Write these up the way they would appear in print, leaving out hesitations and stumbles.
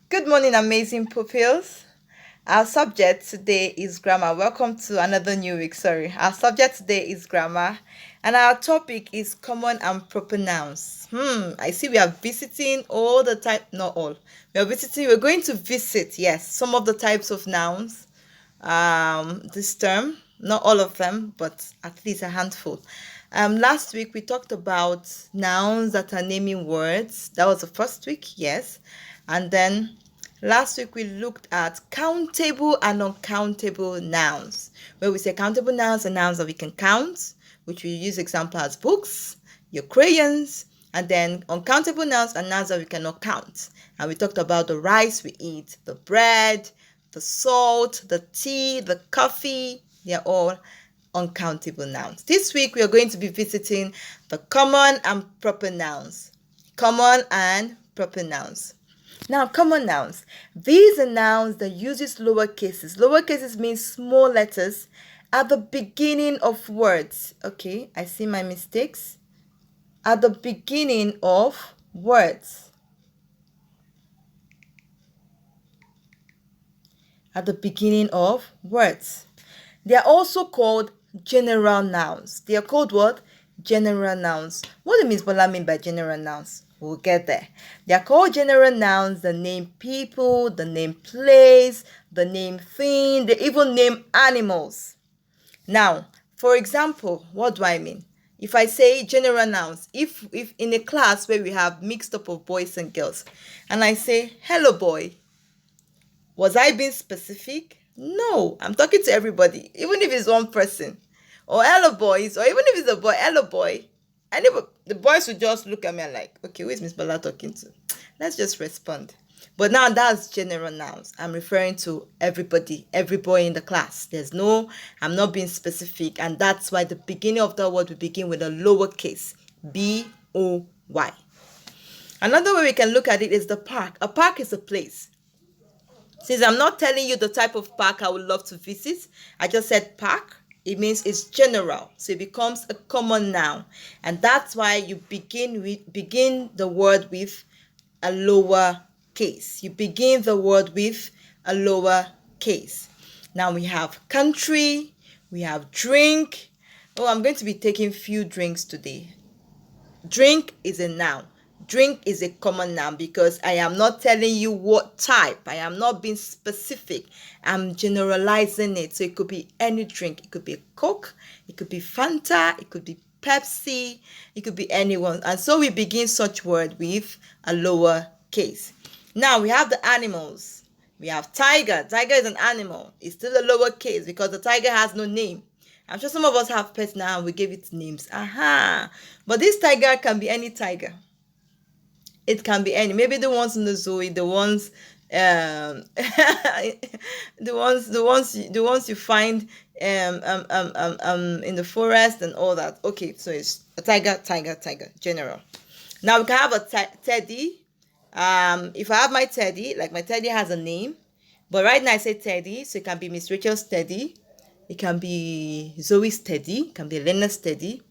Good morning, amazing pupils. Our subject today is grammar. Welcome to another new week. Sorry. Our subject today is grammar, and our topic is common and proper nouns. I see we are visiting all the type, not all. We're going to visit, yes, some of the types of nouns this term. Not all of them, but at least a handful. Last week we talked about nouns that are naming words. That was the first week, yes. And then last week we looked at countable and uncountable nouns. Where we say countable nouns are nouns that we can count, which we use example as books, your crayons, and then uncountable nouns are nouns that we cannot count. And we talked about the rice we eat, the bread, the salt, the tea, the coffee. They're all uncountable nouns. This week we are going to be visiting the common and proper nouns. Common and proper nouns. Now, common nouns. These are nouns that uses lower cases. Lower cases means small letters at the beginning of words. Okay, I see my mistakes. At the beginning of words. At the beginning of words. They are also called general nouns. They are called what? General nouns. What does Miss Bola mean by general nouns? We'll get there. They are called general nouns that name people, the name place, the name thing. They even name animals. Now, for example, what do I mean? If I say general nouns, if in a class where we have mixed up of boys and girls, and I say, hello boy, was I being specific? No, I'm talking to everybody, even if it's one person. Or hello boys, or even if it's a boy, hello boy. And the boys would just look at me and like, okay, who is Miss Bala talking to? Let's just respond. But now that's general nouns. I'm referring to everybody, every boy in the class. I'm not being specific. And that's why the beginning of the word will begin with a lowercase, B-O-Y. Another way we can look at it is the park. A park is a place. Since I'm not telling you the type of park I would love to visit, I just said park. It means it's general, so it becomes a common noun, and that's why you begin the word with a lower case. You begin the word with a lower case. Now we have country, we have drink. Oh, I'm going to be taking few drinks today. Drink is a noun. Drink is a common noun because I am not telling you what type. I am not being specific. I'm generalizing it. So it could be any drink. It could be Coke. It could be Fanta. It could be Pepsi. It could be anyone. And so we begin such word with a lower case. Now we have the animals. We have tiger. Tiger is an animal. It's still a lower case because the tiger has no name. I'm sure some of us have pets now and we give it names. But this tiger can be any tiger. It can be any. Maybe the ones in the zoo, the ones the ones you find in the forest and all that. Okay, so it's a tiger, general. Now we can have a teddy. If I have my teddy, like my teddy has a name, but right now I say teddy, so it can be Miss Rachel's teddy. It can be Zoe's teddy. It can be Elena's teddy.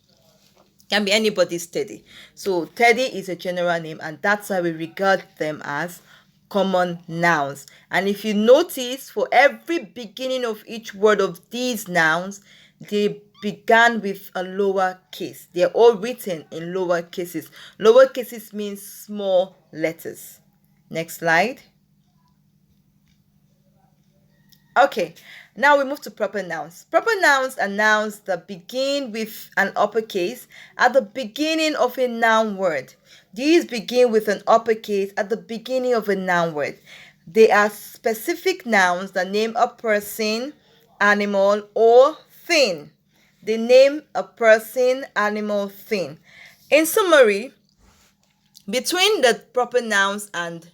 It can be anybody's teddy. So teddy is a general name, and that's why we regard them as common nouns. And if you notice, for every beginning of each word of these nouns, they began with a lower case. They're all written in lower cases. Lower cases means small letters. Next slide. Okay, now we move to proper nouns. Proper nouns are nouns that begin with an uppercase at the beginning of a noun word. These begin with an uppercase at the beginning of a noun word. They are specific nouns that name a person, animal, or thing. They name a person, animal, thing. In summary, between the proper nouns and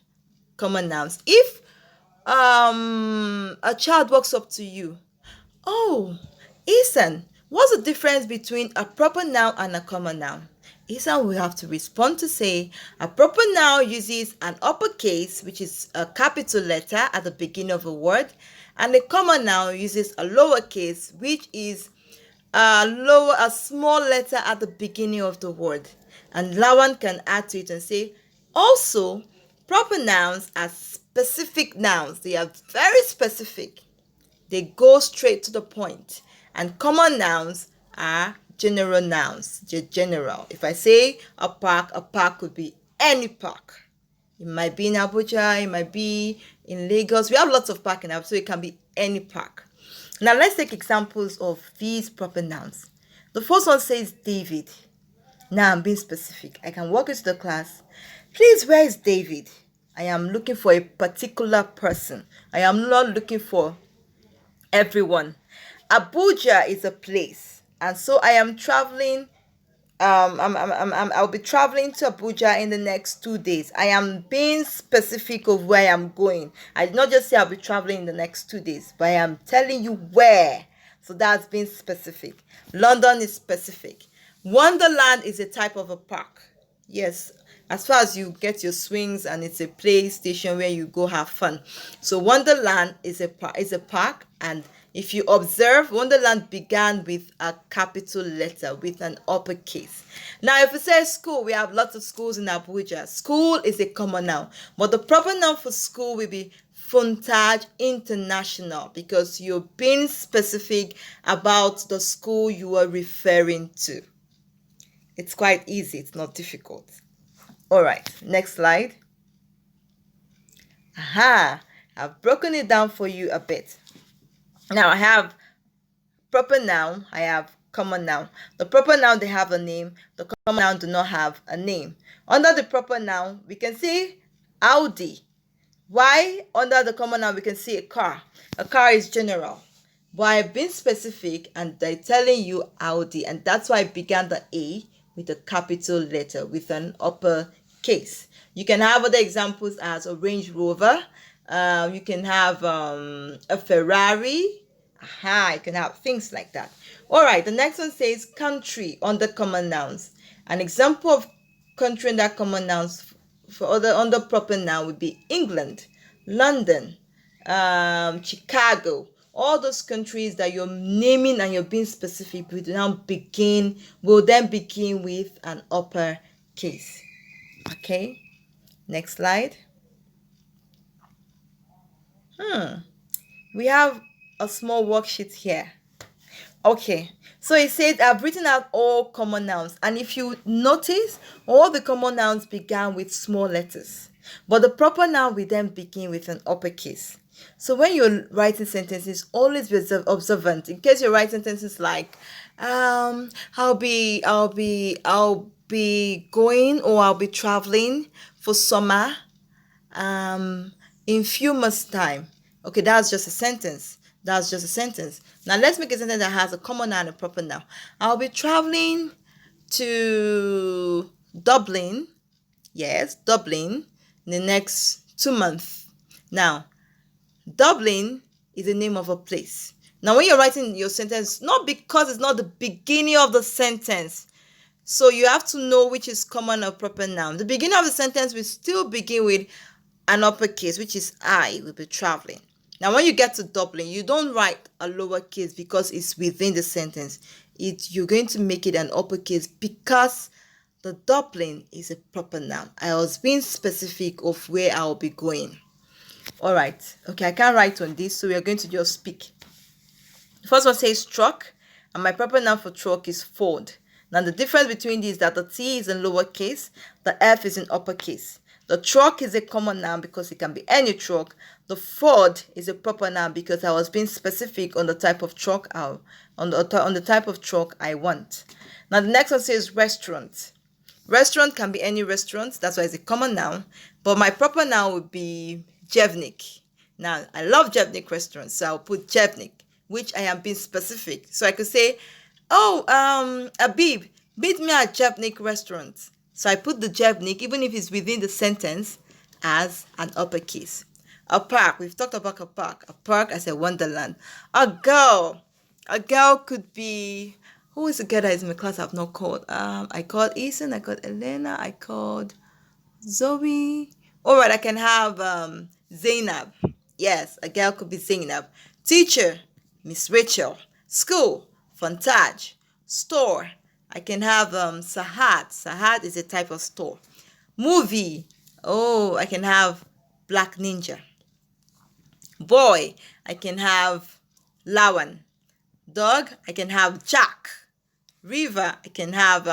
common nouns, if a child walks up to you, oh, Ethan, what's the difference between a proper noun and a common noun? Ethan will have to respond to say a proper noun uses an uppercase, which is a capital letter at the beginning of a word, and a common noun uses a lowercase, which is a small letter at the beginning of the word. And Lawan can add to it and say, also, proper nouns are specific nouns. They are very specific. They go straight to the point. And common nouns are general nouns. They're general. If I say a park could be any park. It might be in Abuja, it might be in Lagos. We have lots of parks in Abuja, so it can be any park. Now let's take examples of these proper nouns. The first one says David. Now I'm being specific. I can walk into the class. Please, where is David? I am looking for a particular person. I am not looking for everyone. Abuja is a place, and so I am traveling. I'll be traveling to Abuja in the next 2 days. I am being specific of where I'm going. I did not just say I'll be traveling in the next 2 days, but I am telling you where. So that's being specific. London is specific. Wonderland is a type of a park. Yes, as far as you get your swings, and it's a play station where you go have fun. So Wonderland is a park, and if you observe, Wonderland began with a capital letter, with an uppercase. Now, if we say school, we have lots of schools in Abuja. School is a common noun, but the proper noun for school will be Fontage International, because you're being specific about the school you are referring to. It's quite easy. It's not difficult. All right, next slide. Aha, I've broken it down for you a bit. Now I have proper noun, I have common noun. The proper noun, they have a name. The common noun do not have a name. Under the proper noun, we can see Audi. Why under the common noun we can see a car? A car is general. But I've been specific and they're telling you Audi, and that's why I began the A with a capital letter, with an upper case. You can have other examples as a Range Rover. You can have a Ferrari. You can have things like that. All right, the next one says country under common nouns. An example of country under common nouns for under proper noun would be England, London, Chicago. All those countries that you're naming and you're being specific will then begin with an upper case. Okay, next slide. We have a small worksheet here. Okay, so it says I've written out all common nouns, and if you notice, all the common nouns began with small letters, but the proper noun will then begin with an uppercase. So when you're writing sentences, always be observant. In case you're writing sentences like, I'll be going, or I'll be traveling for summer, in few months' time. Okay, that's just a sentence. Now let's make a sentence that has a common noun and a proper noun. I'll be traveling to Dublin. Yes, Dublin, in the next 2 months. Now, Dublin is the name of a place. Now, when you're writing your sentence, not because it's not the beginning of the sentence, so you have to know which is common or proper noun. The beginning of the sentence will still begin with an uppercase, which is I will be traveling. Now, when you get to Dublin, you don't write a lowercase because it's within the sentence. You're going to make it an uppercase because the Dublin is a proper noun. I was being specific of where I'll be going. All right. Okay, I can't write on this, so we are going to just speak. The first one says truck, and my proper noun for truck is Ford. Now, the difference between these is that the T is in lowercase, the F is in uppercase. The truck is a common noun because it can be any truck. The Ford is a proper noun because I was being specific on the type of truck on the type of truck I want. Now, the next one says restaurant. Restaurant can be any restaurant. That's why it's a common noun. But my proper noun would be Jevnik. Now, I love Jevnik restaurants, so I'll put Jevnik, which I am being specific. So I could say, Abib, meet me at Jevnik restaurant. So I put the Jevnik, even if it's within the sentence, as an uppercase. A park. We've talked about a park. A park as a wonderland. A girl. A girl could be... Who is the girl that is in my class I've not called? I called Ethan. I called Elena. I called Zoe. All right, I can have Zainab. Yes, a girl could be Zainab. Teacher, Miss Rachel. School, Fontage. Store, I can have Sahat. Sahat is a type of store. Movie, I can have Black Ninja. Boy, I can have Lawan. Dog, I can have Jack. River, I can have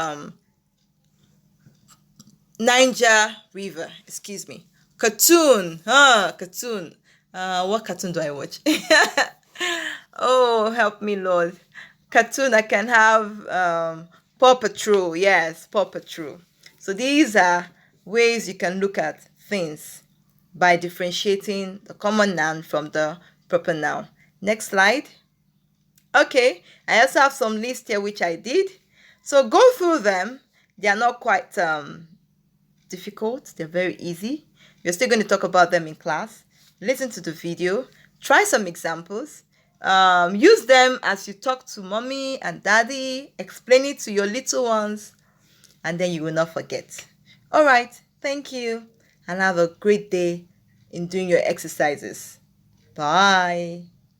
Ninja River. Excuse me. Cartoon. Cartoon. What cartoon do I watch? Oh, help me, Lord. Cartoon, I can have Paw Patrol. Yes, Paw Patrol. So these are ways you can look at things by differentiating the common noun from the proper noun. Next slide. Okay, I also have some lists here which I did. So go through them. They are not quite difficult. They're very easy. We're still going to talk about them in class. Listen to the video. Try some examples. Use them as you talk to mommy and daddy. Explain it to your little ones. And then you will not forget. All right. Thank you. And have a great day in doing your exercises. Bye.